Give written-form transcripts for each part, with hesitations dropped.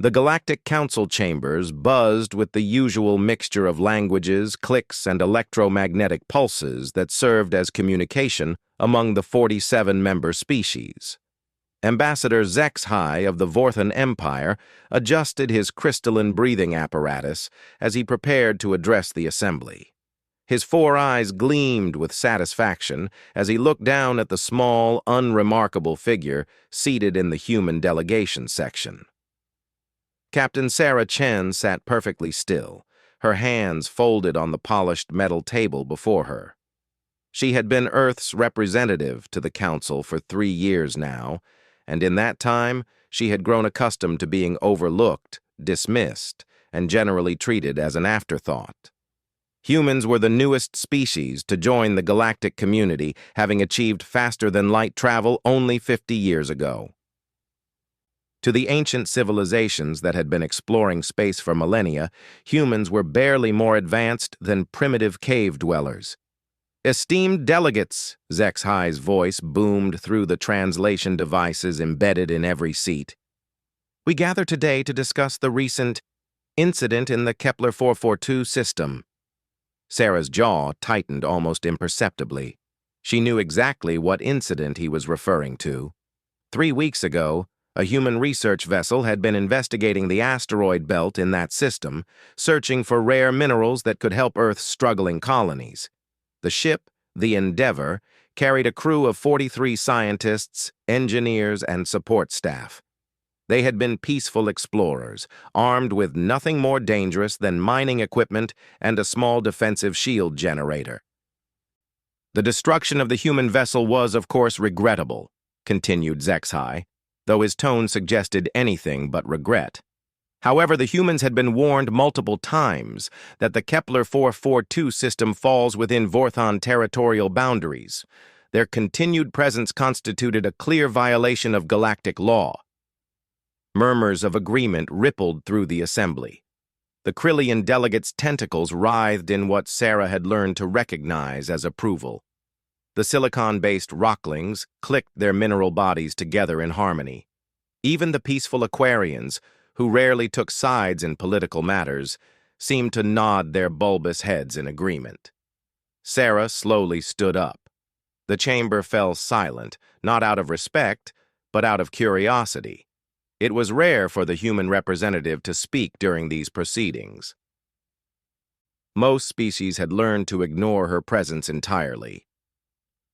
The Galactic Council chambers buzzed with the usual mixture of languages, clicks, and electromagnetic pulses that served as communication among the 47 member species. Ambassador HFY of the Vorthan Empire adjusted his crystalline breathing apparatus as he prepared to address the assembly. His 4 eyes gleamed with satisfaction as he looked down at the small, unremarkable figure seated in the human delegation section. Captain Sarah Chen sat perfectly still, her hands folded on the polished metal table before her. She had been Earth's representative to the Council for 3 years now, and in that time she had grown accustomed to being overlooked, dismissed, and generally treated as an afterthought. Humans were the newest species to join the galactic community, having achieved faster-than-light travel only 50 years ago. To the ancient civilizations that had been exploring space for millennia, humans were barely more advanced than primitive cave dwellers. "Esteemed delegates," HFY's voice boomed through the translation devices embedded in every seat. "We gather today to discuss the recent incident in the Kepler 442 system." Sarah's jaw tightened almost imperceptibly. She knew exactly what incident he was referring to. 3 weeks ago, a human research vessel had been investigating the asteroid belt in that system, searching for rare minerals that could help Earth's struggling colonies. The ship, the Endeavour, carried a crew of 43 scientists, engineers, and support staff. They had been peaceful explorers, armed with nothing more dangerous than mining equipment and a small defensive shield generator. "The destruction of the human vessel was, of course, regrettable," continued HFY, though his tone suggested anything but regret. "However, the humans had been warned multiple times that the Kepler 442 system falls within Vorthan territorial boundaries. Their continued presence constituted a clear violation of galactic law." Murmurs of agreement rippled through the assembly. The Krillian delegates' tentacles writhed in what Sarah had learned to recognize as approval. The silicon-based rocklings clicked their mineral bodies together in harmony. Even the peaceful Aquarians, who rarely took sides in political matters, seemed to nod their bulbous heads in agreement. Sarah slowly stood up. The chamber fell silent, not out of respect, but out of curiosity. It was rare for the human representative to speak during these proceedings. Most species had learned to ignore her presence entirely.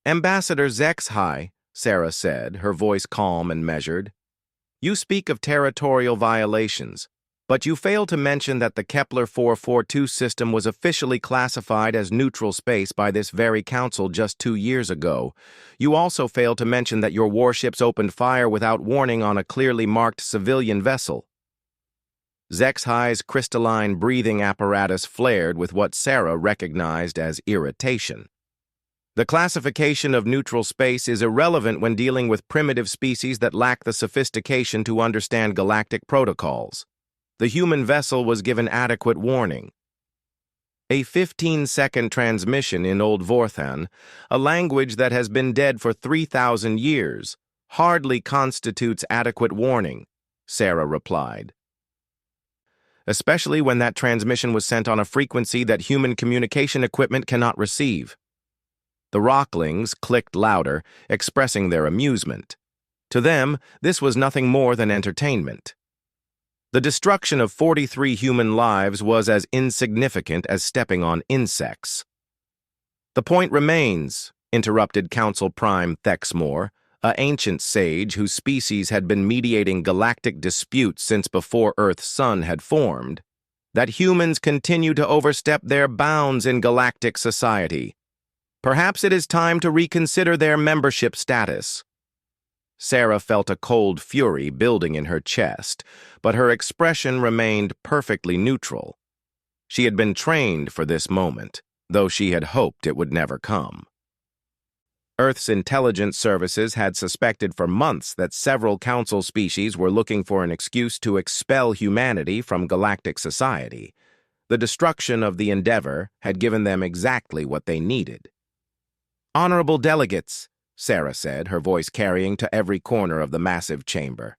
"Ambassador HFY," Sarah said, her voice calm and measured, "you speak of territorial violations, but you fail to mention that the Kepler 442 system was officially classified as neutral space by this very council just 2 years ago. You also fail to mention that your warships opened fire without warning on a clearly marked civilian vessel." HFY's crystalline breathing apparatus flared with what Sarah recognized as irritation. "The classification of neutral space is irrelevant when dealing with primitive species that lack the sophistication to understand galactic protocols. The human vessel was given adequate warning. A 15-second transmission in Old Vorthan, a language that has been dead for 3,000 years, hardly constitutes adequate warning," Sarah replied. "Especially when that transmission was sent on a frequency that human communication equipment cannot receive." The rocklings clicked louder, expressing their amusement. To them, this was nothing more than entertainment. The destruction of 43 human lives was as insignificant as stepping on insects. "The point remains," interrupted Council Prime Thexmore, an ancient sage whose species had been mediating galactic disputes since before Earth's sun had formed, "that humans continue to overstep their bounds in galactic society. Perhaps it is time to reconsider their membership status." Sarah felt a cold fury building in her chest, but her expression remained perfectly neutral. She had been trained for this moment, though she had hoped it would never come. Earth's intelligence services had suspected for months that several council species were looking for an excuse to expel humanity from galactic society. The destruction of the Endeavour had given them exactly what they needed. "Honorable delegates," Sarah said, her voice carrying to every corner of the massive chamber,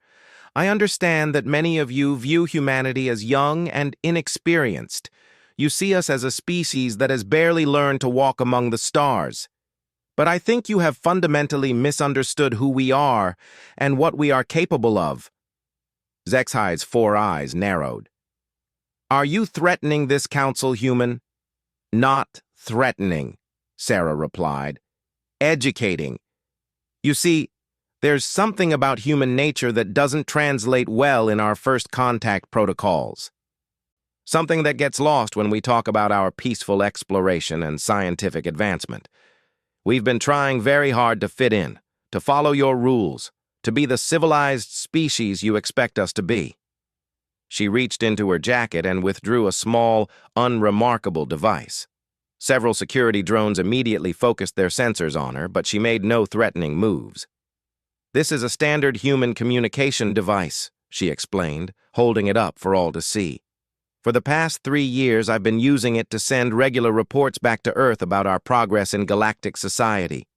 I understand that many of you view humanity as young and inexperienced. You see us as a species that has barely learned to walk among the stars. But I think you have fundamentally misunderstood who we are and what we are capable of. Zexhi's 4 eyes narrowed. Are you threatening this council, human? Not threatening, Sarah replied. Educating. You see, there's something about human nature that doesn't translate well in our first contact protocols. Something that gets lost when we talk about our peaceful exploration and scientific advancement. We've been trying very hard to fit in, to follow your rules, to be the civilized species you expect us to be. She reached into her jacket and withdrew a small, unremarkable device. Several security drones immediately focused their sensors on her, but she made no threatening moves. This is a standard human communication device, she explained, holding it up for all to see. For the past 3 years, I've been using it to send regular reports back to Earth about our progress in galactic society.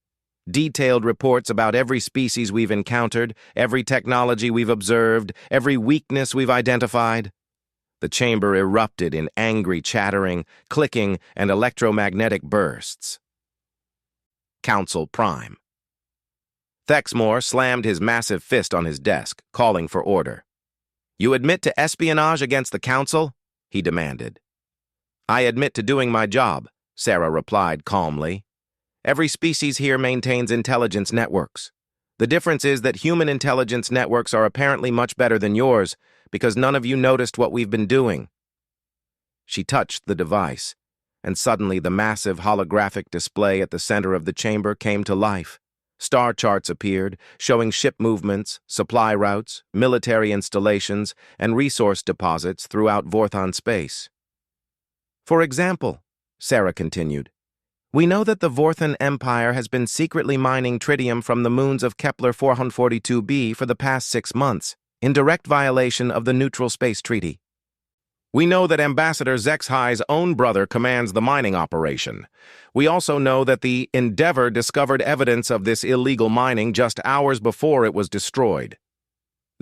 Detailed reports about every species we've encountered, every technology we've observed, every weakness we've identified. The chamber erupted in angry chattering, clicking, and electromagnetic bursts. Council Prime. Thexmore slammed his massive fist on his desk, calling for order. You admit to espionage against the Council? He demanded. I admit to doing my job, Sarah replied calmly. Every species here maintains intelligence networks. The difference is that human intelligence networks are apparently much better than yours because none of you noticed what we've been doing. She touched the device, and suddenly the massive holographic display at the center of the chamber came to life. Star charts appeared, showing ship movements, supply routes, military installations, and resource deposits throughout Vorthon space. For example, Sarah continued, we know that the Vorthon Empire has been secretly mining tritium from the moons of Kepler 442b for the past 6 months, in direct violation of the Neutral Space Treaty. We know that Ambassador Zexhi's own brother commands the mining operation. We also know that the Endeavor discovered evidence of this illegal mining just hours before it was destroyed.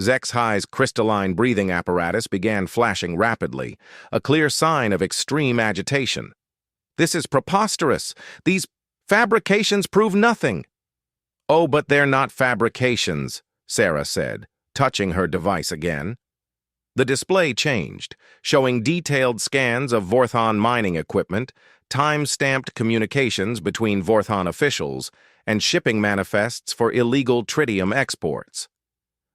Zexhi's crystalline breathing apparatus began flashing rapidly, a clear sign of extreme agitation. This is preposterous. These fabrications prove nothing. Oh, but they're not fabrications, Sarah said, touching her device again. The display changed, showing detailed scans of Vorthon mining equipment, time-stamped communications between Vorthon officials, and shipping manifests for illegal tritium exports.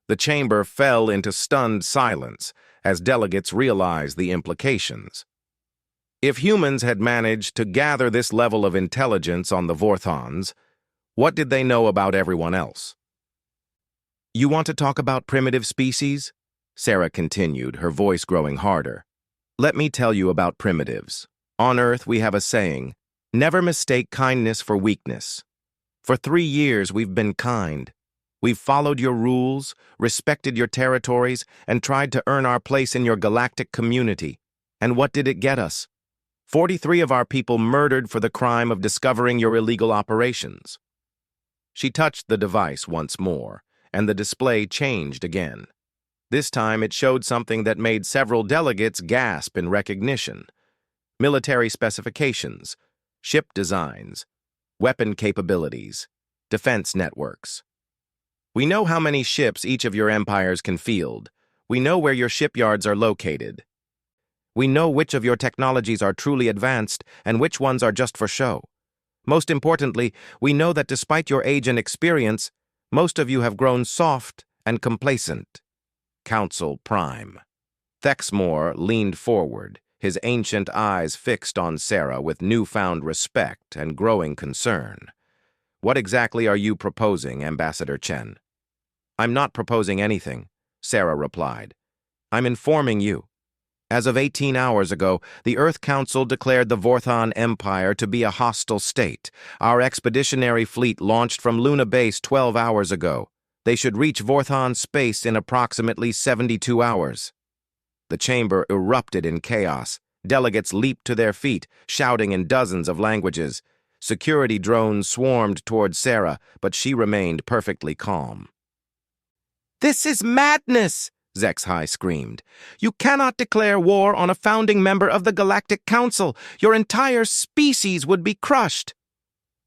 The chamber fell into stunned silence as delegates realized the implications. If humans had managed to gather this level of intelligence on the Vorthons, what did they know about everyone else? You want to talk about primitive species? Sarah continued, her voice growing harder. Let me tell you about primitives. On Earth, we have a saying, never mistake kindness for weakness. For 3 years, we've been kind. We've followed your rules, respected your territories, and tried to earn our place in your galactic community. And what did it get us? 43 of our people murdered for the crime of discovering your illegal operations. She touched the device once more, and the display changed again. This time it showed something that made several delegates gasp in recognition. Military specifications, ship designs, weapon capabilities, defense networks. We know how many ships each of your empires can field. We know where your shipyards are located. We know which of your technologies are truly advanced and which ones are just for show. Most importantly, we know that despite your age and experience, most of you have grown soft and complacent. Council Prime. Thexmore leaned forward, his ancient eyes fixed on Sarah with newfound respect and growing concern. What exactly are you proposing, Ambassador Chen? I'm not proposing anything, Sarah replied. I'm informing you. As of 18 hours ago, the Earth Council declared the Vorthon Empire to be a hostile state. Our expeditionary fleet launched from Luna Base 12 hours ago. They should reach Vorthon space in approximately 72 hours. The chamber erupted in chaos. Delegates leaped to their feet, shouting in dozens of languages. Security drones swarmed toward Sarah, but she remained perfectly calm. "This is madness!" Zexhai screamed. "You cannot declare war on a founding member of the Galactic Council. Your entire species would be crushed."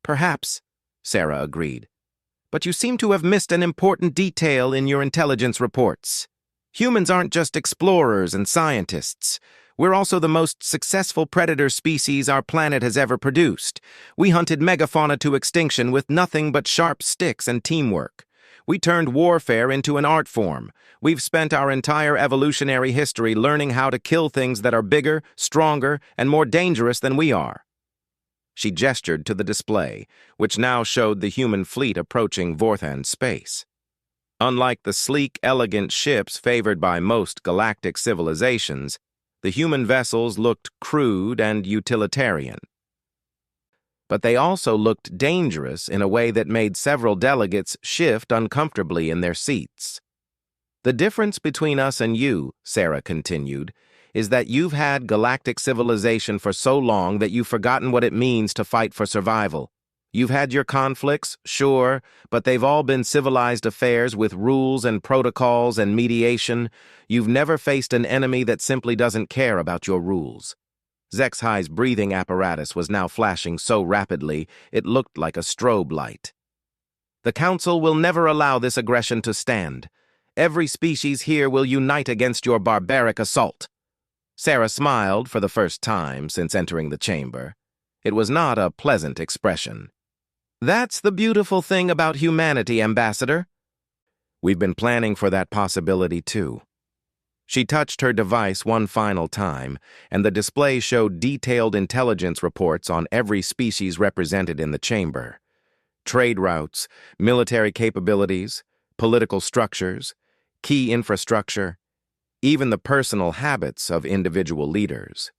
"Perhaps," Sarah agreed. "But you seem to have missed an important detail in your intelligence reports. Humans aren't just explorers and scientists. We're also the most successful predator species our planet has ever produced. We hunted megafauna to extinction with nothing but sharp sticks and teamwork. We turned warfare into an art form. We've spent our entire evolutionary history learning how to kill things that are bigger, stronger, and more dangerous than we are." She gestured to the display, which now showed the human fleet approaching Vorthan's space. Unlike the sleek, elegant ships favored by most galactic civilizations, the human vessels looked crude and utilitarian. But they also looked dangerous in a way that made several delegates shift uncomfortably in their seats. "The difference between us and you," Sarah continued, "is that you've had galactic civilization for so long that you've forgotten what it means to fight for survival. You've had your conflicts, sure, but they've all been civilized affairs with rules and protocols and mediation. You've never faced an enemy that simply doesn't care about your rules." Zexhai's breathing apparatus was now flashing so rapidly it looked like a strobe light. "The Council will never allow this aggression to stand. Every species here will unite against your barbaric assault." Sarah smiled for the first time since entering the chamber. It was not a pleasant expression. "That's the beautiful thing about humanity, Ambassador." "We've been planning for that possibility, too." She touched her device one final time, and the display showed detailed intelligence reports on every species represented in the chamber. Trade routes, military capabilities, political structures, key infrastructure, even the personal habits of individual leaders.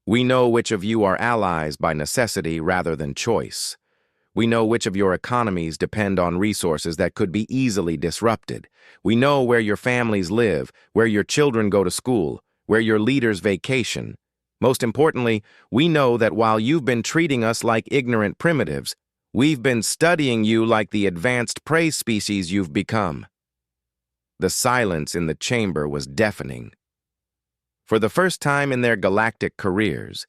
"We know which of you are allies by necessity rather than choice. We know which of your economies depend on resources that could be easily disrupted. We know where your families live, where your children go to school, where your leaders vacation. Most importantly, we know that while you've been treating us like ignorant primitives, we've been studying you like the advanced prey species you've become." The silence in the chamber was deafening. For the first time in their galactic careers,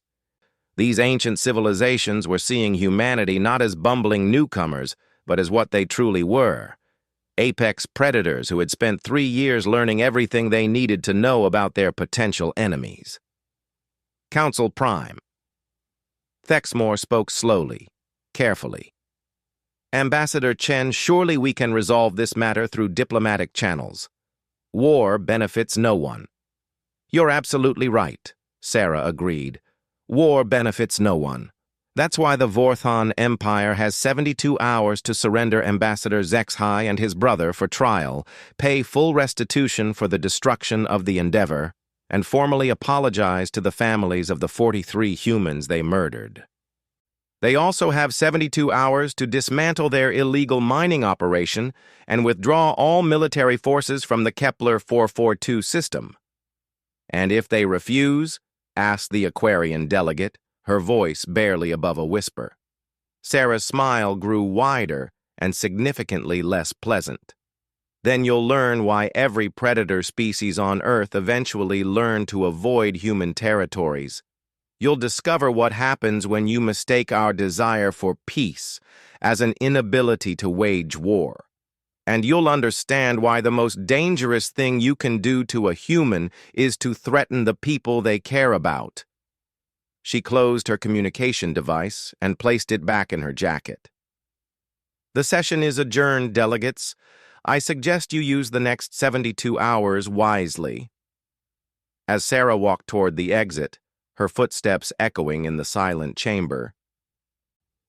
these ancient civilizations were seeing humanity not as bumbling newcomers, but as what they truly were: apex predators who had spent 3 years learning everything they needed to know about their potential enemies. "Council Prime." Thexmore spoke slowly, carefully. "Ambassador Chen, surely we can resolve this matter through diplomatic channels. War benefits no one." "You're absolutely right," Sarah agreed. "War benefits no one. That's why the Vorthan Empire has 72 hours to surrender Ambassador Zexhai and his brother for trial, pay full restitution for the destruction of the Endeavor, and formally apologize to the families of the 43 humans they murdered. They also have 72 hours to dismantle their illegal mining operation and withdraw all military forces from the Kepler 442 system. And if they refuse," asked the Aquarian delegate, her voice barely above a whisper. Sarah's smile grew wider and significantly less pleasant. "Then you'll learn why every predator species on Earth eventually learn to avoid human territories. You'll discover what happens when you mistake our desire for peace as an inability to wage war. And you'll understand why the most dangerous thing you can do to a human is to threaten the people they care about." She closed her communication device and placed it back in her jacket. "The session is adjourned, delegates. I suggest you use the next 72 hours wisely." As Sarah walked toward the exit, her footsteps echoing in the silent chamber,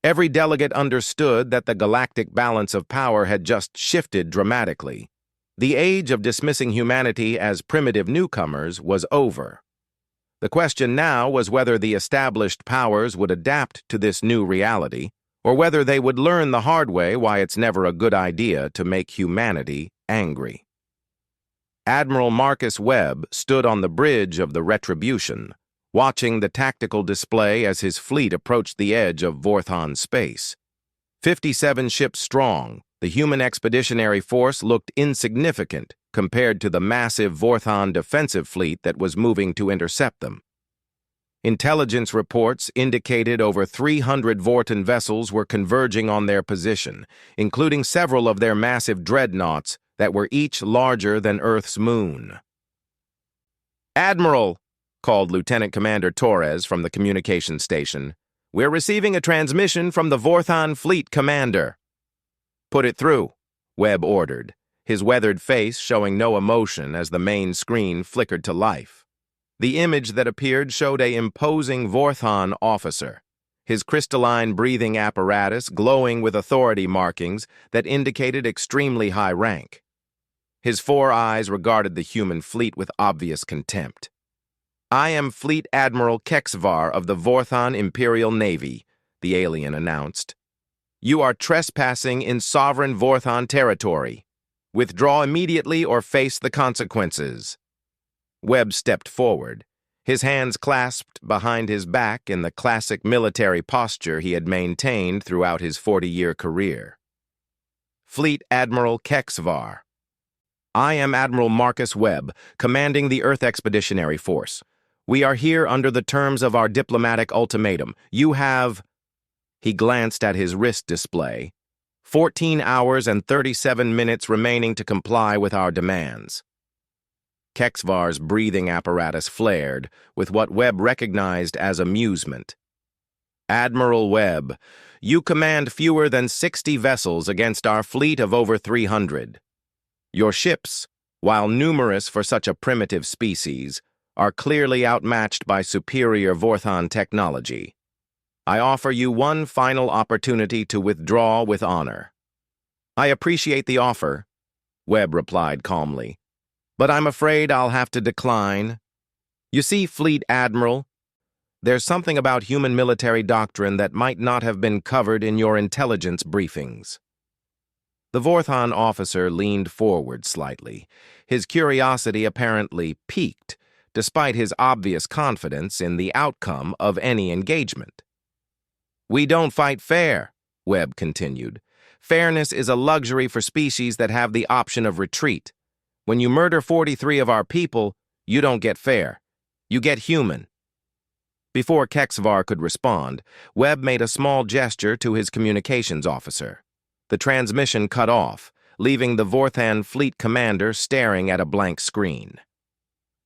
every delegate understood that the galactic balance of power had just shifted dramatically. The age of dismissing humanity as primitive newcomers was over. The question now was whether the established powers would adapt to this new reality, or whether they would learn the hard way why it's never a good idea to make humanity angry. Admiral Marcus Webb stood on the bridge of the Retribution, watching the tactical display as his fleet approached the edge of Vorthan space. 57 ships strong, The human expeditionary force looked insignificant compared to the massive Vorthon defensive fleet that was moving to intercept them. Intelligence reports indicated over 300 Vorton vessels were converging on their position, including several of their massive dreadnoughts that were each larger than Earth's moon. "Admiral," called Lieutenant Commander Torres from the communications station, "we're receiving a transmission from the Vorthon Fleet Commander." "Put it through," Webb ordered, his weathered face showing no emotion as the main screen flickered to life. The image that appeared showed an imposing Vorthon officer, his crystalline breathing apparatus glowing with authority markings that indicated extremely high rank. His four eyes regarded the human fleet with obvious contempt. "I am Fleet Admiral Kexvar of the Vorthon Imperial Navy," the alien announced. "You are trespassing in sovereign Vorthon territory. Withdraw immediately or face the consequences." Webb stepped forward, his hands clasped behind his back in the classic military posture he had maintained throughout his 40-year career. "Fleet Admiral Kexvar. I am Admiral Marcus Webb, commanding the Earth Expeditionary Force. We are here under the terms of our diplomatic ultimatum. You have..." He glanced at his wrist display. 14 hours and 37 minutes remaining to comply with our demands." Kexvar's breathing apparatus flared with what Webb recognized as amusement. "Admiral Webb, you command fewer than 60 vessels against our fleet of over 300. Your ships, while numerous for such a primitive species, are clearly outmatched by superior Vorthon technology. I offer you one final opportunity to withdraw with honor." "I appreciate the offer," Webb replied calmly, "but I'm afraid I'll have to decline. You see, Fleet Admiral, there's something about human military doctrine that might not have been covered in your intelligence briefings." The Vorthon officer leaned forward slightly, his curiosity apparently piqued, despite his obvious confidence in the outcome of any engagement. "We don't fight fair," Webb continued. "Fairness is a luxury for species that have the option of retreat. When you murder 43 of our people, you don't get fair. You get human." Before Kexvar could respond, Webb made a small gesture to his communications officer. The transmission cut off, leaving the Vorthon fleet commander staring at a blank screen.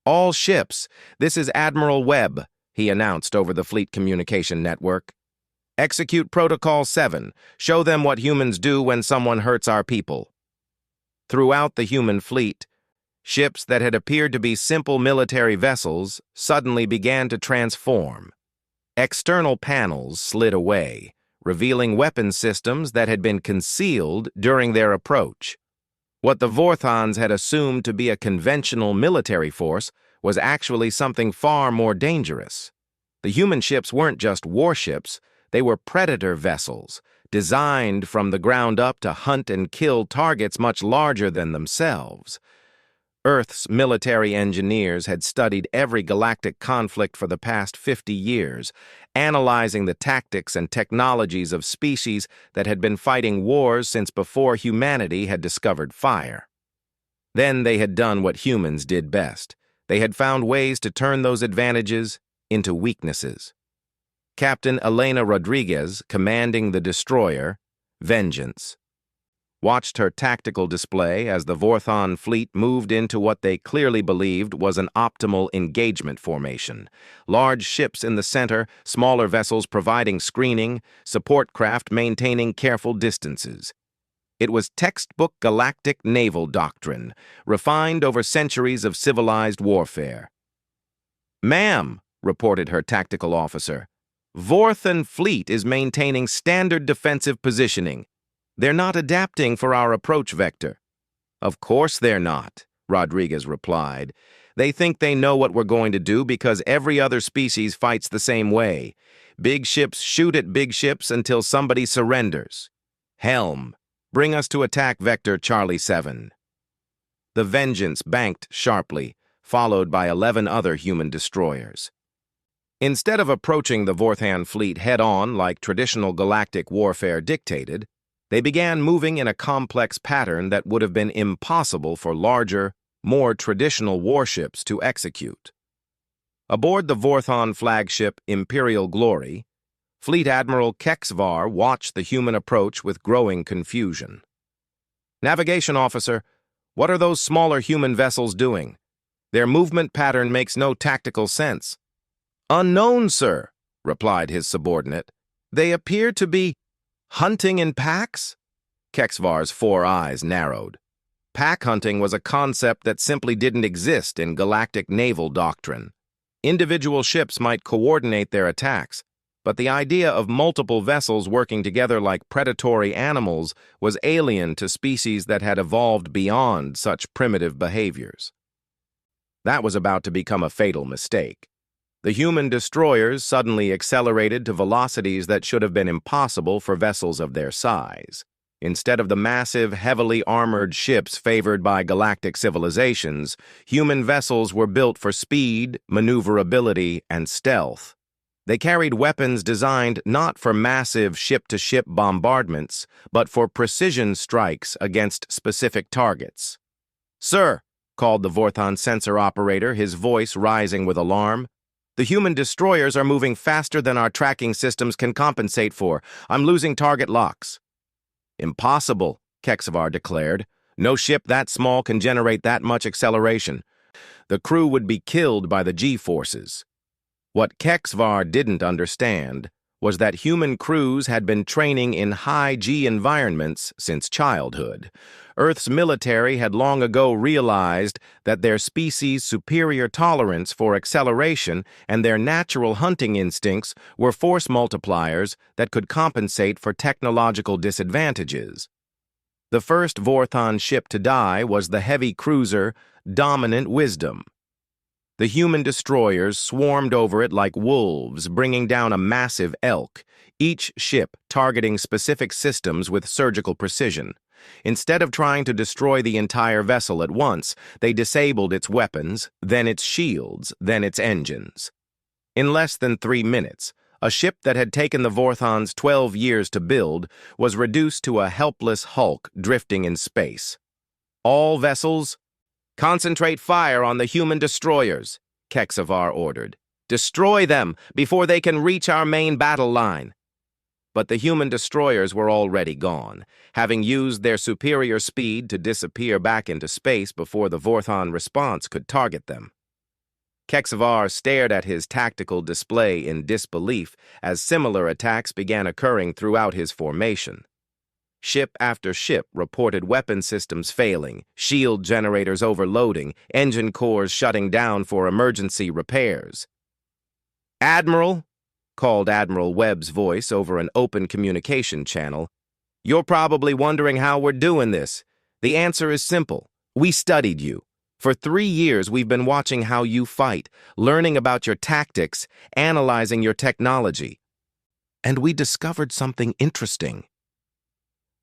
"All ships, this is Admiral Webb," he announced over the fleet communication network. "Execute Protocol 7. Show them what humans do when someone hurts our people." Throughout the human fleet, ships that had appeared to be simple military vessels suddenly began to transform. External panels slid away, revealing weapon systems that had been concealed during their approach. What the Vorthons had assumed to be a conventional military force was actually something far more dangerous. The human ships weren't just warships, they were predator vessels, designed from the ground up to hunt and kill targets much larger than themselves. Earth's military engineers had studied every galactic conflict for the past 50 years, analyzing the tactics and technologies of species that had been fighting wars since before humanity had discovered fire. Then they had done what humans did best. They had found ways to turn those advantages into weaknesses. Captain Elena Rodriguez, commanding the destroyer, Vengeance, watched her tactical display as the Vorthon fleet moved into what they clearly believed was an optimal engagement formation. Large ships in the center, smaller vessels providing screening, support craft maintaining careful distances. It was textbook galactic naval doctrine, refined over centuries of civilized warfare. "Ma'am," reported her tactical officer, "Vorthon fleet is maintaining standard defensive positioning. They're not adapting for our approach vector." "Of course they're not," Rodriguez replied. "They think they know what we're going to do because every other species fights the same way. Big ships shoot at big ships until somebody surrenders. Helm, bring us to attack vector Charlie 7. The Vengeance banked sharply, followed by 11 other human destroyers. Instead of approaching the Vorthon fleet head-on like traditional galactic warfare dictated, They began moving in a complex pattern that would have been impossible for larger, more traditional warships to execute. Aboard the Vorthon flagship Imperial Glory, Fleet Admiral Kexvar watched the human approach with growing confusion. "Navigation officer, what are those smaller human vessels doing? Their movement pattern makes no tactical sense." "Unknown, sir," replied his subordinate. "They appear to be hunting in packs?" Kexvar's 4 eyes narrowed. Pack hunting was a concept that simply didn't exist in galactic naval doctrine. Individual ships might coordinate their attacks, but the idea of multiple vessels working together like predatory animals was alien to species that had evolved beyond such primitive behaviors. That was about to become a fatal mistake. The human destroyers suddenly accelerated to velocities that should have been impossible for vessels of their size. Instead of the massive, heavily armored ships favored by galactic civilizations, human vessels were built for speed, maneuverability, and stealth. They carried weapons designed not for massive ship-to-ship bombardments, but for precision strikes against specific targets. "Sir," called the Vorthon sensor operator, his voice rising with alarm, "the human destroyers are moving faster than our tracking systems can compensate for. I'm losing target locks." "Impossible," Kexvar declared. "No ship that small can generate that much acceleration. The crew would be killed by the G-forces." What Kexvar didn't understand was that human crews had been training in high-G environments since childhood. Earth's military had long ago realized that their species' superior tolerance for acceleration and their natural hunting instincts were force multipliers that could compensate for technological disadvantages. The first Vorthon ship to die was the heavy cruiser Dominant Wisdom. The human destroyers swarmed over it like wolves, bringing down a massive elk, each ship targeting specific systems with surgical precision. Instead of trying to destroy the entire vessel at once, they disabled its weapons, then its shields, then its engines. In less than 3 minutes, a ship that had taken the Vorthons 12 years to build was reduced to a helpless hulk drifting in space. "All vessels, concentrate fire on the human destroyers," Kexvar ordered. "Destroy them before they can reach our main battle line." But the human destroyers were already gone, having used their superior speed to disappear back into space before the Vorthon response could target them. Kexvar stared at his tactical display in disbelief as similar attacks began occurring throughout his formation. Ship after ship reported weapon systems failing, shield generators overloading, engine cores shutting down for emergency repairs. "Admiral," called Admiral Webb's voice over an open communication channel, "you're probably wondering how we're doing this. The answer is simple. We studied you. For 3 years, we've been watching how you fight, learning about your tactics, analyzing your technology. And we discovered something interesting."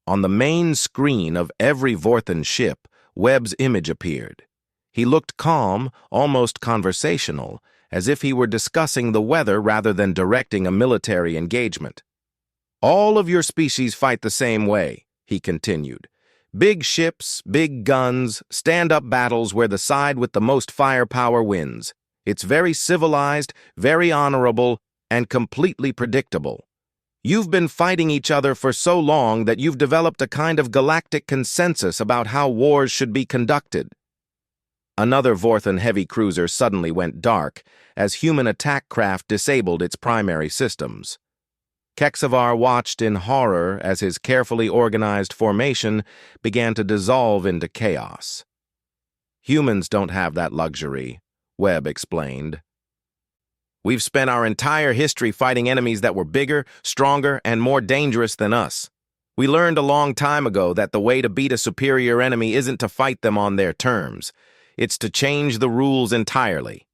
On the main screen of every Vorthon ship, Webb's image appeared. He looked calm, almost conversational, as if he were discussing the weather rather than directing a military engagement. "All of your species fight the same way," he continued. "Big ships, big guns, stand-up battles where the side with the most firepower wins. It's very civilized, very honorable, and completely predictable. You've been fighting each other for so long that you've developed a kind of galactic consensus about how wars should be conducted." Another Vorthon heavy cruiser suddenly went dark as human attack craft disabled its primary systems. Kexvar watched in horror as his carefully organized formation began to dissolve into chaos. "Humans don't have that luxury," Webb explained. "We've spent our entire history fighting enemies that were bigger, stronger, and more dangerous than us. We learned a long time ago that the way to beat a superior enemy isn't to fight them on their terms. It's to change the rules entirely."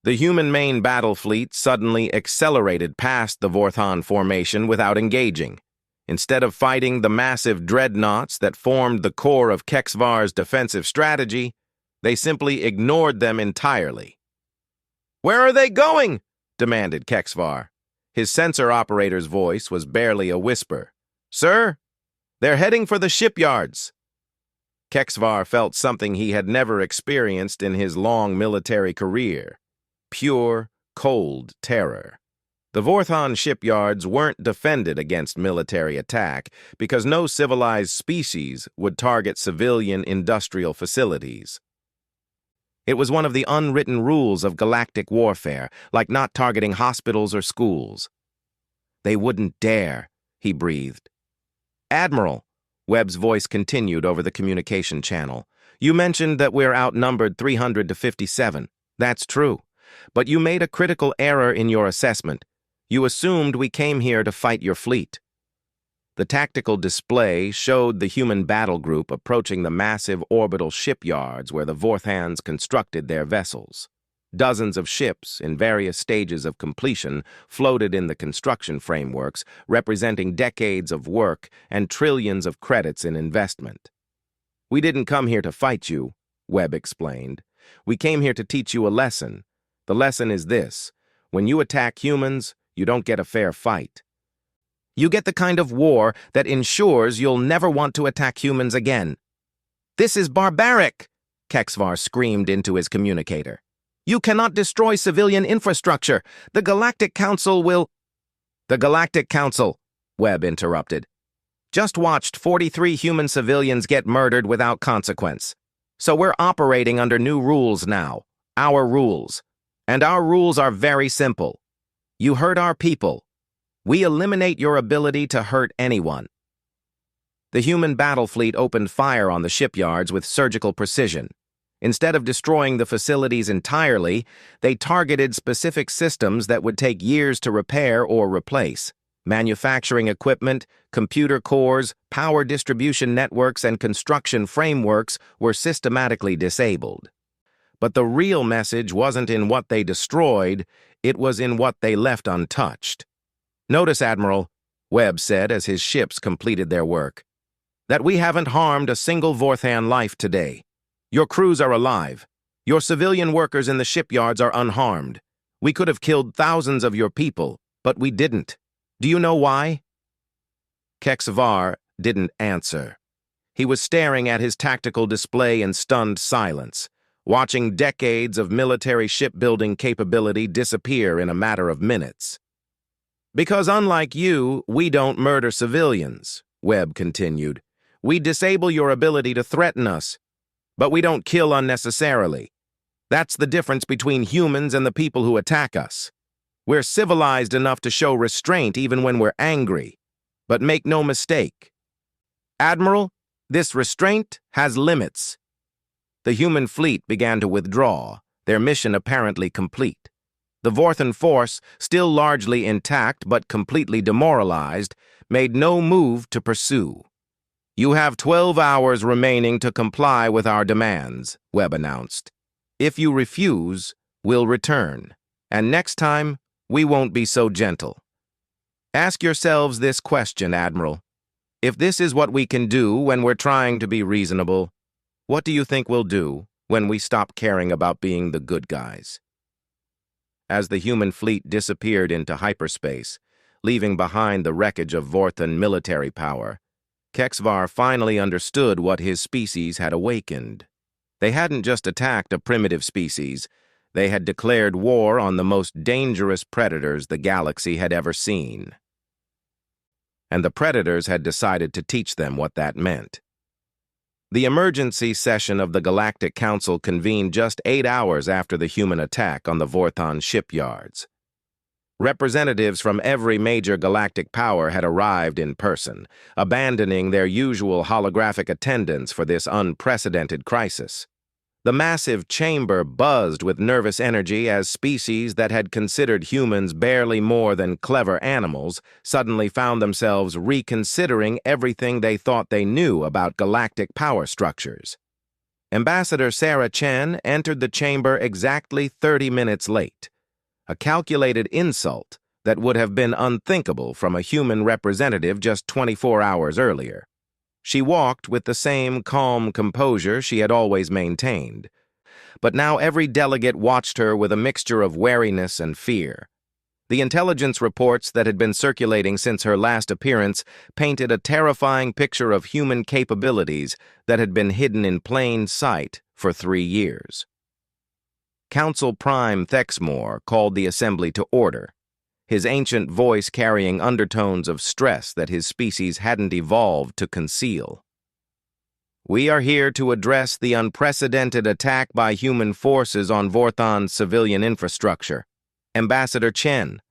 The human main battle fleet suddenly accelerated past the Vorthon formation without engaging. Instead of fighting the massive dreadnoughts that formed the core of Kexvar's defensive strategy, they simply ignored them entirely. "Where are they going?" demanded Kexvar. His sensor operator's voice was barely a whisper. "Sir, They're heading for the shipyards. Kexvar felt something he had never experienced in his long military career. Pure, cold terror. The Vorthon shipyards weren't defended against military attack because no civilized species would target civilian industrial facilities. It was one of the unwritten rules of galactic warfare, like not targeting hospitals or schools. They wouldn't dare, he breathed. Admiral, Webb's voice continued over the communication channel. You mentioned that we're outnumbered 300 to 57. That's true. But you made a critical error in your assessment. You assumed we came here to fight your fleet. The tactical display showed the human battle group approaching the massive orbital shipyards where the Vorthans constructed their vessels. Dozens of ships, in various stages of completion, floated in the construction frameworks, representing decades of work and trillions of credits in investment. We didn't come here to fight you, Webb explained. We came here to teach you a lesson. The lesson is this: when you attack humans, you don't get a fair fight. You get the kind of war that ensures you'll never want to attack humans again. This is barbaric, Kexvar screamed into his communicator. You cannot destroy civilian infrastructure. The Galactic Council will... The Galactic Council, Webb interrupted, just watched 43 human civilians get murdered without consequence. So we're operating under new rules now, our rules. And our rules are very simple. You hurt our people. We eliminate your ability to hurt anyone. The human battle fleet opened fire on the shipyards with surgical precision. Instead of destroying the facilities entirely, they targeted specific systems that would take years to repair or replace. Manufacturing equipment, computer cores, power distribution networks, and construction frameworks were systematically disabled. But the real message wasn't in what they destroyed, it was in what they left untouched. Notice, Admiral, Webb said as his ships completed their work, that we haven't harmed a single Vorthan life today. Your crews are alive. Your civilian workers in the shipyards are unharmed. We could have killed thousands of your people, but we didn't. Do you know why? Kexvar didn't answer. He was staring at his tactical display in stunned silence, watching decades of military shipbuilding capability disappear in a matter of minutes. Because unlike you, we don't murder civilians, Webb continued. We disable your ability to threaten us, but we don't kill unnecessarily. That's the difference between humans and the people who attack us. We're civilized enough to show restraint even when we're angry. But make no mistake, Admiral, this restraint has limits. The human fleet began to withdraw, their mission apparently complete. The Vorthan force, still largely intact but completely demoralized, made no move to pursue. You have 12 hours remaining to comply with our demands, Webb announced. If you refuse, we'll return, and next time, we won't be so gentle. Ask yourselves this question, Admiral. If this is what we can do when we're trying to be reasonable, what do you think we'll do when we stop caring about being the good guys? As the human fleet disappeared into hyperspace, leaving behind the wreckage of Vorthan military power, Kexvar finally understood what his species had awakened. They hadn't just attacked a primitive species, they had declared war on the most dangerous predators the galaxy had ever seen. And the predators had decided to teach them what that meant. The emergency session of the Galactic Council convened just 8 hours after the human attack on the Vorthon shipyards. Representatives from every major galactic power had arrived in person, abandoning their usual holographic attendance for this unprecedented crisis. The massive chamber buzzed with nervous energy as species that had considered humans barely more than clever animals suddenly found themselves reconsidering everything they thought they knew about galactic power structures. Ambassador Sarah Chen entered the chamber exactly 30 minutes late, a calculated insult that would have been unthinkable from a human representative just 24 hours earlier. She walked with the same calm composure she had always maintained, but now every delegate watched her with a mixture of wariness and fear. The intelligence reports that had been circulating since her last appearance painted a terrifying picture of human capabilities that had been hidden in plain sight for 3 years. Council Prime Thexmore called the assembly to order, his ancient voice carrying undertones of stress that his species hadn't evolved to conceal. "We are here to address the unprecedented attack by human forces on Vorthon's civilian infrastructure. Ambassador Chen,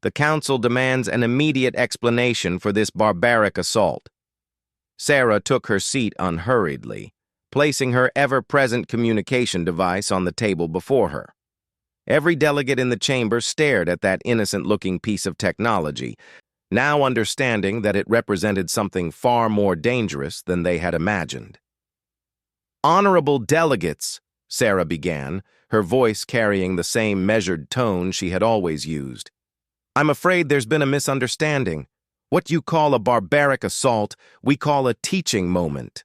the Council demands an immediate explanation for this barbaric assault." Sarah took her seat unhurriedly, placing her ever-present communication device on the table before her. Every delegate in the chamber stared at that innocent-looking piece of technology, now understanding that it represented something far more dangerous than they had imagined. "Honorable delegates," Sarah began, her voice carrying the same measured tone she had always used. "I'm afraid there's been a misunderstanding. What you call a barbaric assault, we call a teaching moment."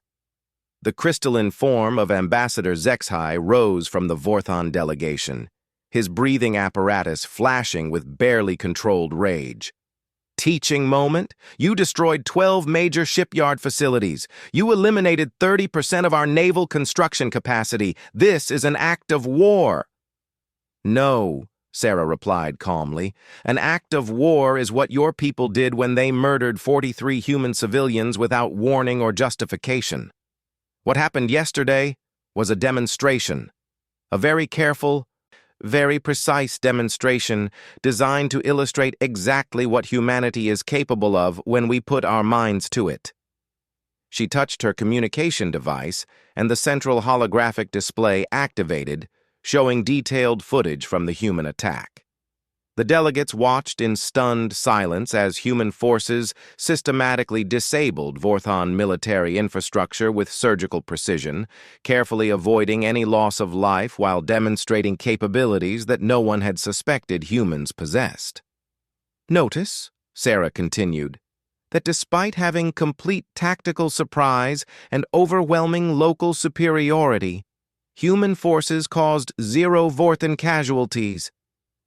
The crystalline form of Ambassador Zexhai rose from the Vorthon delegation, his breathing apparatus flashing with barely controlled rage. "Teaching moment? You destroyed 12 major shipyard facilities. You eliminated 30% of our naval construction capacity. This is an act of war." "No," Sarah replied calmly. "An act of war is what your people did when they murdered 43 human civilians without warning or justification. What happened yesterday was a demonstration, a very careful, very precise demonstration designed to illustrate exactly what humanity is capable of when we put our minds to it." She touched her communication device, and the central holographic display activated, showing detailed footage from the human attack. The delegates watched in stunned silence as human forces systematically disabled Vorthon military infrastructure with surgical precision, carefully avoiding any loss of life while demonstrating capabilities that no one had suspected humans possessed. "Notice," Sarah continued, "that despite having complete tactical surprise and overwhelming local superiority, human forces caused 0 Vorthon casualties.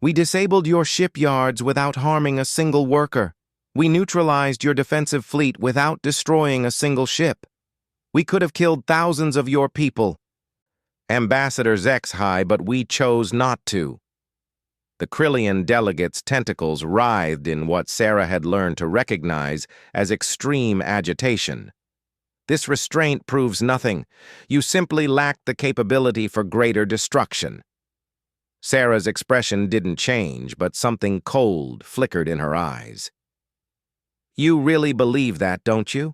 We disabled your shipyards without harming a single worker. We neutralized your defensive fleet without destroying a single ship. We could have killed thousands of your people. Ambassador Zexhai, but we chose not to." The Krillian delegate's tentacles writhed in what Sarah had learned to recognize as extreme agitation. "This restraint proves nothing. You simply lack the capability for greater destruction." Sarah's expression didn't change, but something cold flickered in her eyes. "You really believe that, don't you?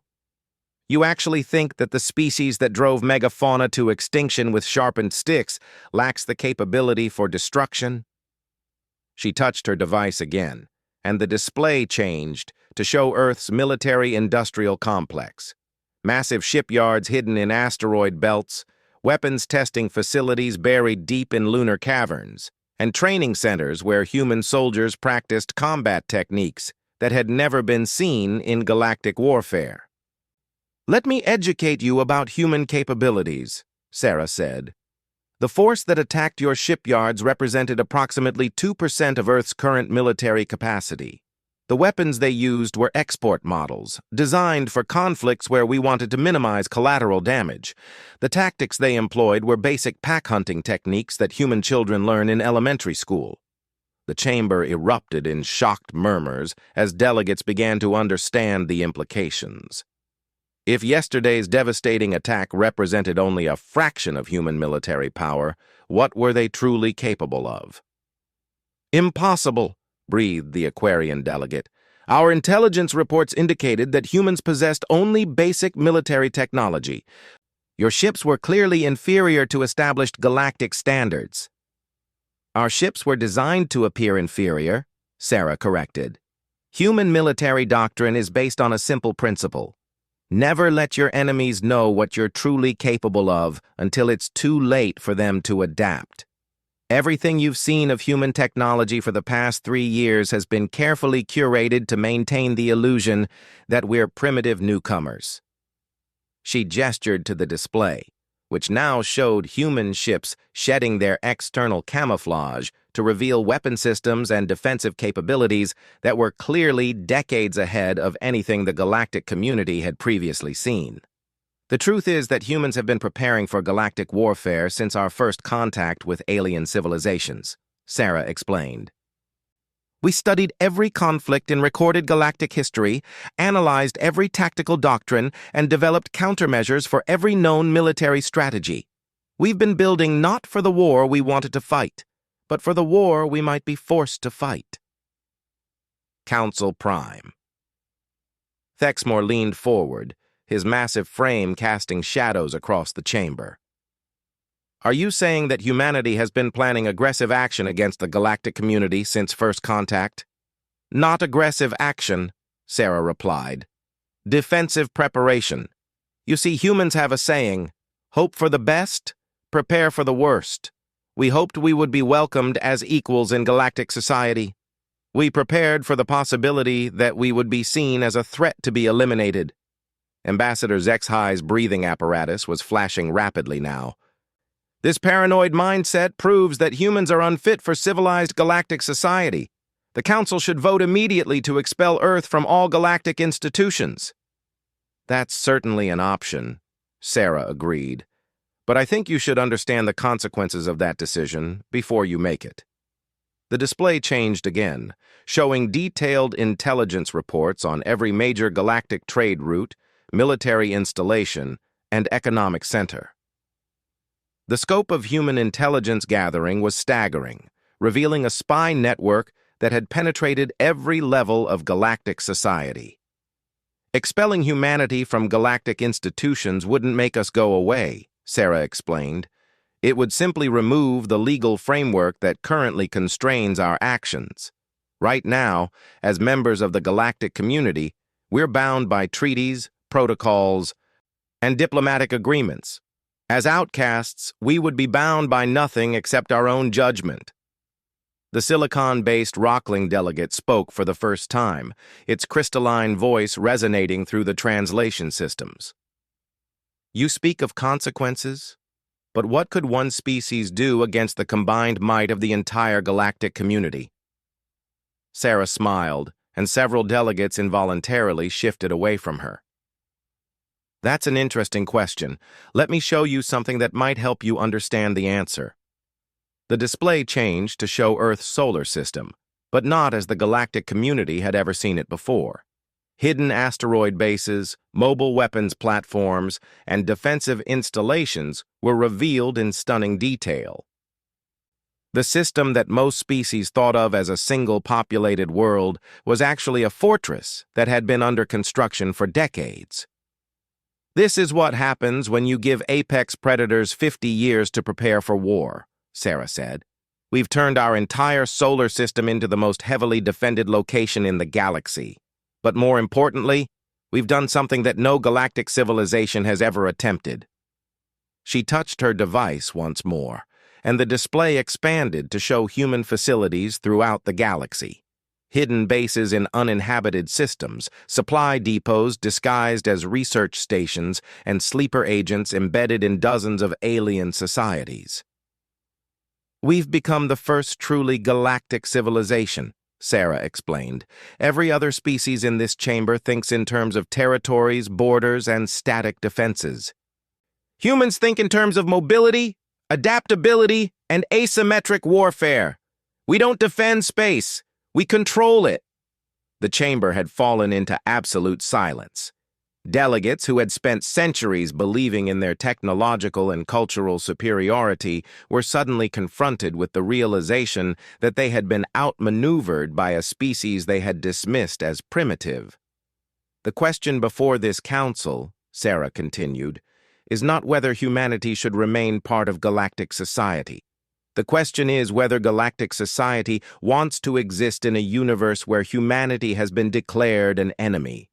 You actually think that the species that drove megafauna to extinction with sharpened sticks lacks the capability for destruction?" She touched her device again, and the display changed to show Earth's military-industrial complex. Massive shipyards hidden in asteroid belts, weapons testing facilities buried deep in lunar caverns, and training centers where human soldiers practiced combat techniques that had never been seen in galactic warfare. "Let me educate you about human capabilities," Sarah said. "The force that attacked your shipyards represented approximately 2% of Earth's current military capacity. The weapons they used were export models, designed for conflicts where we wanted to minimize collateral damage. The tactics they employed were basic pack-hunting techniques that human children learn in elementary school." The chamber erupted in shocked murmurs as delegates began to understand the implications. If yesterday's devastating attack represented only a fraction of human military power, what were they truly capable of? "Impossible," breathed the Aquarian delegate. "Our intelligence reports indicated that humans possessed only basic military technology. Your ships were clearly inferior to established galactic standards." "Our ships were designed to appear inferior," Sarah corrected. "Human military doctrine is based on a simple principle. Never let your enemies know what you're truly capable of until it's too late for them to adapt. Everything you've seen of human technology for the past 3 years has been carefully curated to maintain the illusion that we're primitive newcomers." She gestured to the display, which now showed human ships shedding their external camouflage to reveal weapon systems and defensive capabilities that were clearly decades ahead of anything the galactic community had previously seen. The truth is that humans have been preparing for galactic warfare since our first contact with alien civilizations, Sarah explained. We studied every conflict in recorded galactic history, analyzed every tactical doctrine, and developed countermeasures for every known military strategy. We've been building not for the war we wanted to fight, but for the war we might be forced to fight. Council Prime. Thexmore leaned forward, his massive frame casting shadows across the chamber. Are you saying that humanity has been planning aggressive action against the galactic community since first contact? Not aggressive action, Sarah replied. Defensive preparation. You see, humans have a saying, hope for the best, prepare for the worst. We hoped we would be welcomed as equals in galactic society. We prepared for the possibility that we would be seen as a threat to be eliminated. Ambassador Zexhi's breathing apparatus was flashing rapidly now. This paranoid mindset proves that humans are unfit for civilized galactic society. The Council should vote immediately to expel Earth from all galactic institutions. That's certainly an option, Sarah agreed. But I think you should understand the consequences of that decision before you make it. The display changed again, showing detailed intelligence reports on every major galactic trade route, military installation, and economic center. The scope of human intelligence gathering was staggering, revealing a spy network that had penetrated every level of galactic society. Expelling humanity from galactic institutions wouldn't make us go away, Sarah explained. It would simply remove the legal framework that currently constrains our actions. Right now, as members of the galactic community, we're bound by treaties, protocols, and diplomatic agreements. As outcasts, we would be bound by nothing except our own judgment. The silicon-based Rockling delegate spoke for the first time, its crystalline voice resonating through the translation systems. You speak of consequences, but what could one species do against the combined might of the entire galactic community? Sarah smiled, and several delegates involuntarily shifted away from her. That's an interesting question. Let me show you something that might help you understand the answer. The display changed to show Earth's solar system, but not as the galactic community had ever seen it before. Hidden asteroid bases, mobile weapons platforms, and defensive installations were revealed in stunning detail. The system that most species thought of as a single populated world was actually a fortress that had been under construction for decades. This is what happens when you give apex predators 50 years to prepare for war, Sarah said. We've turned our entire solar system into the most heavily defended location in the galaxy. But more importantly, we've done something that no galactic civilization has ever attempted. She touched her device once more, and the display expanded to show human facilities throughout the galaxy. Hidden bases in uninhabited systems, supply depots disguised as research stations, and sleeper agents embedded in dozens of alien societies. We've become the first truly galactic civilization, Sarah explained. Every other species in this chamber thinks in terms of territories, borders, and static defenses. Humans think in terms of mobility, adaptability, and asymmetric warfare. We don't defend space. We control it. The chamber had fallen into absolute silence. Delegates who had spent centuries believing in their technological and cultural superiority were suddenly confronted with the realization that they had been outmaneuvered by a species they had dismissed as primitive. The question before this council, Sarah continued, is not whether humanity should remain part of galactic society. The question is whether galactic society wants to exist in a universe where humanity has been declared an enemy.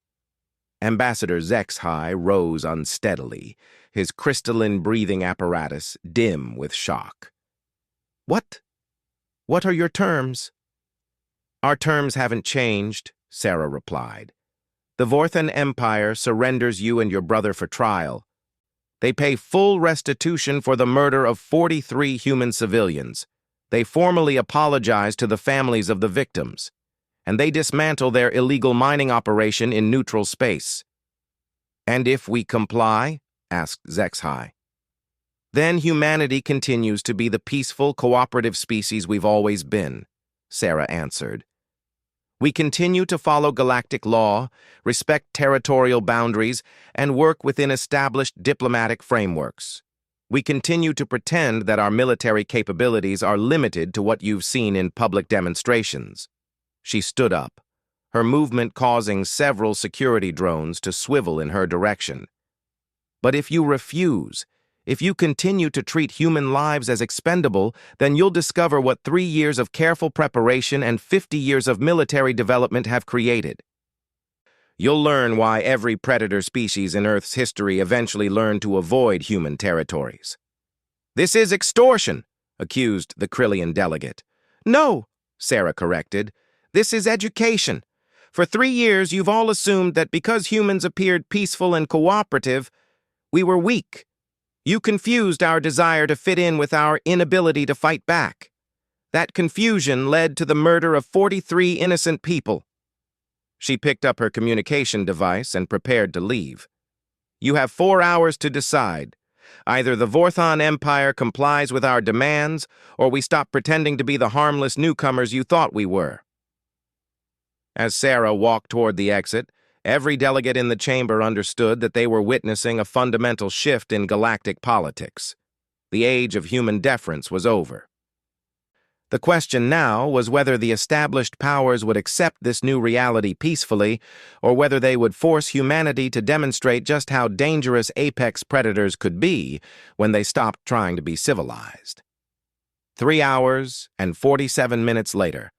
Ambassador Zexhi rose unsteadily, his crystalline breathing apparatus dim with shock. What? What are your terms? Our terms haven't changed, Sarah replied. The Vorthan Empire surrenders you and your brother for trial. They pay full restitution for the murder of 43 human civilians. They formally apologize to the families of the victims, and they dismantle their illegal mining operation in neutral space. "And if we comply?" asked Zexhai. "Then humanity continues to be the peaceful, cooperative species we've always been," Sarah answered. "We continue to follow galactic law, respect territorial boundaries, and work within established diplomatic frameworks. We continue to pretend that our military capabilities are limited to what you've seen in public demonstrations." She stood up, her movement causing several security drones to swivel in her direction. "But if you refuse, if you continue to treat human lives as expendable, then you'll discover what 3 years of careful preparation and 50 years of military development have created. You'll learn why every predator species in Earth's history eventually learned to avoid human territories." "This is extortion," accused the Krillian delegate. "No," Sarah corrected. "This is education. For 3 years, you've all assumed that because humans appeared peaceful and cooperative, we were weak. You confused our desire to fit in with our inability to fight back. That confusion led to the murder of 43 innocent people." She picked up her communication device and prepared to leave. "You have 4 hours to decide. Either the Vorthon Empire complies with our demands, or we stop pretending to be the harmless newcomers you thought we were." As Sarah walked toward the exit, every delegate in the chamber understood that they were witnessing a fundamental shift in galactic politics. The age of human deference was over. The question now was whether the established powers would accept this new reality peacefully, or whether they would force humanity to demonstrate just how dangerous apex predators could be when they stopped trying to be civilized. 3 hours and 47 minutes later,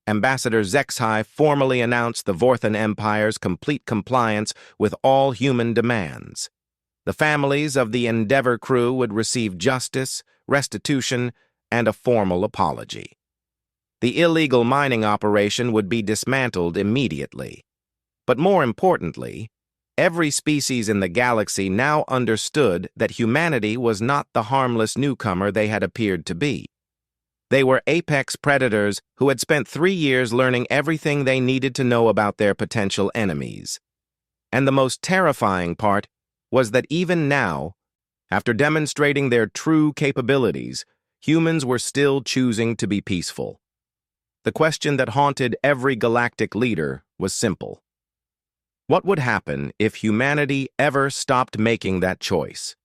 Ambassador Zexhai formally announced the Vorthon Empire's complete compliance with all human demands. The families of the Endeavor crew would receive justice, restitution, and a formal apology. The illegal mining operation would be dismantled immediately. But more importantly, every species in the galaxy now understood that humanity was not the harmless newcomer they had appeared to be. They were apex predators who had spent 3 years learning everything they needed to know about their potential enemies. And the most terrifying part was that even now, after demonstrating their true capabilities, humans were still choosing to be peaceful. The question that haunted every galactic leader was simple. What would happen if humanity ever stopped making that choice?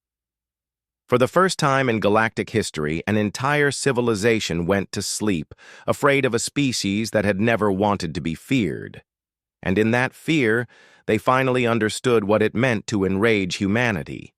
For the first time in galactic history, an entire civilization went to sleep, afraid of a species that had never wanted to be feared. And in that fear, they finally understood what it meant to enrage humanity.